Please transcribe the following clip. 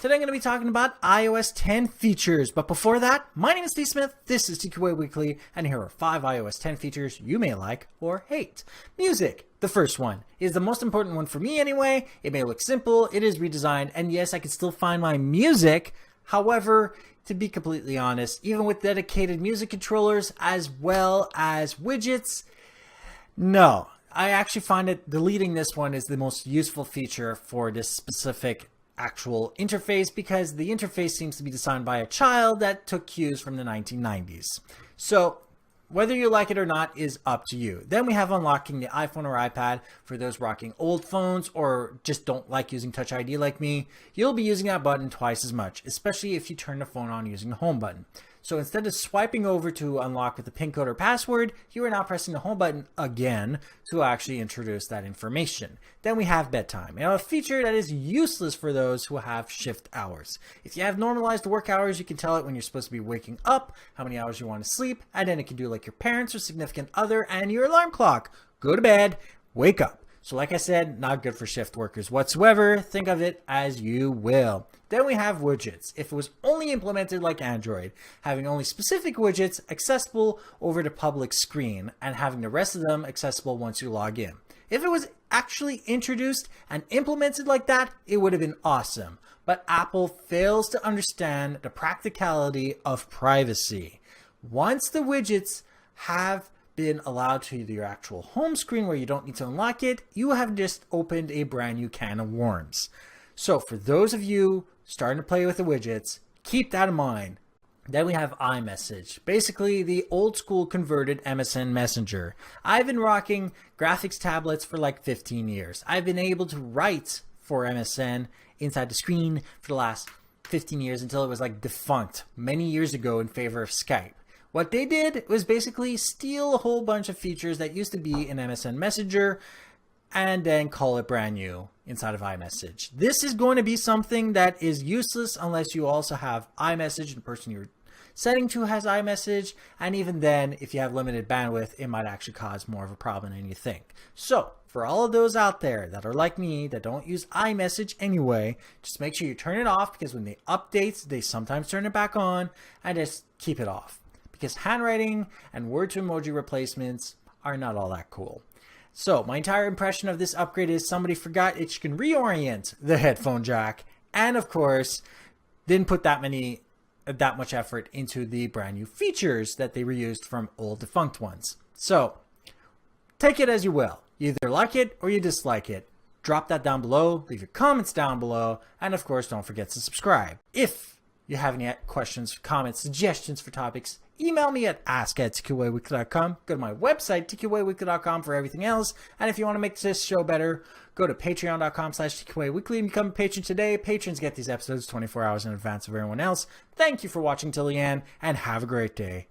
Today I'm going to be talking about iOS 10 features, but before that, my name is Steve Smith, this is TQA Weekly, and here are 5 iOS 10 features you may like or hate. Music, the first one, is the most important one for me anyway. It may look simple, it is redesigned, and yes, I can still find my music. However, to be completely honest, even with dedicated music controllers as well as widgets, no. I actually find that deleting this one is the most useful feature for this specific actual interface because the interface seems to be designed by a child that took cues from the 1990s. So whether you like it or not is up to you. Then we have unlocking the iPhone or iPad for those rocking old phones or just don't like using Touch ID like me. You'll be using that button twice as much, especially if you turn the phone on using the home button. So instead of swiping over to unlock with the PIN code or password, you are now pressing the home button again to actually introduce that information. Then we have Bedtime, a feature that is useless for those who have shift hours. If you have normalized work hours, you can tell it when you're supposed to be waking up, how many hours you want to sleep, and then it can do like your parents or significant other and your alarm clock. Go to bed, wake up. So like I said, not good for shift workers whatsoever. Think of it as you will. Then we have widgets. If it was only implemented like Android, having only specific widgets accessible over the public screen and having the rest of them accessible once you log in. If it was actually introduced and implemented like that, it would have been awesome. But Apple fails to understand the practicality of privacy. Once the widgets have been allowed to your actual home screen where you don't need to unlock it, you have just opened a brand new can of worms. So for those of you starting to play with the widgets, keep that in mind. Then we have iMessage, basically the old school converted MSN Messenger. I've been rocking graphics tablets for like 15 years. I've been able to write for MSN inside the screen for the last 15 years until it was like defunct many years ago in favor of Skype. What they did was basically steal a whole bunch of features that used to be in MSN Messenger and then call it brand new inside of iMessage. This is going to be something that is useless unless you also have iMessage and the person you're setting to has iMessage. And even then, if you have limited bandwidth, it might actually cause more of a problem than you think. So for all of those out there that are like me, that don't use iMessage anyway, just make sure you turn it off because when they update, they sometimes turn it back on and just keep it off. Because handwriting and word to emoji replacements are not all that cool. So my entire impression of this upgrade is somebody forgot it can reorient the headphone jack and of course didn't put that much effort into the brand new features that they reused from old defunct ones. So take it as you will. You either like it or you dislike it. Drop that down below, leave your comments down below, and of course don't forget to subscribe. If you have any questions, comments, suggestions for topics, email me at ask@tqaweekly.com. Go to my website, tqaweekly.com, for everything else. And if you want to make this show better, go to patreon.com/tqaweekly and become a patron today. Patrons get these episodes 24 hours in advance of everyone else. Thank you for watching till the end, and have a great day.